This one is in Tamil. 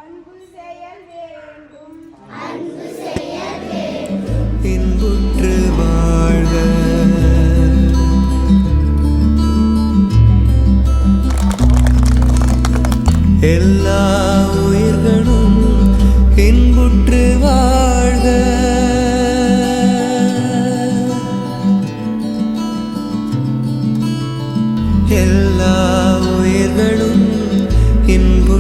அன்பு செயல் வேண்டும் இன்புற்று வாழ்க. எல்லா உயிர்களும் இன்புற்று வாழ்க. எல்லா உயிர்களும் இன்பு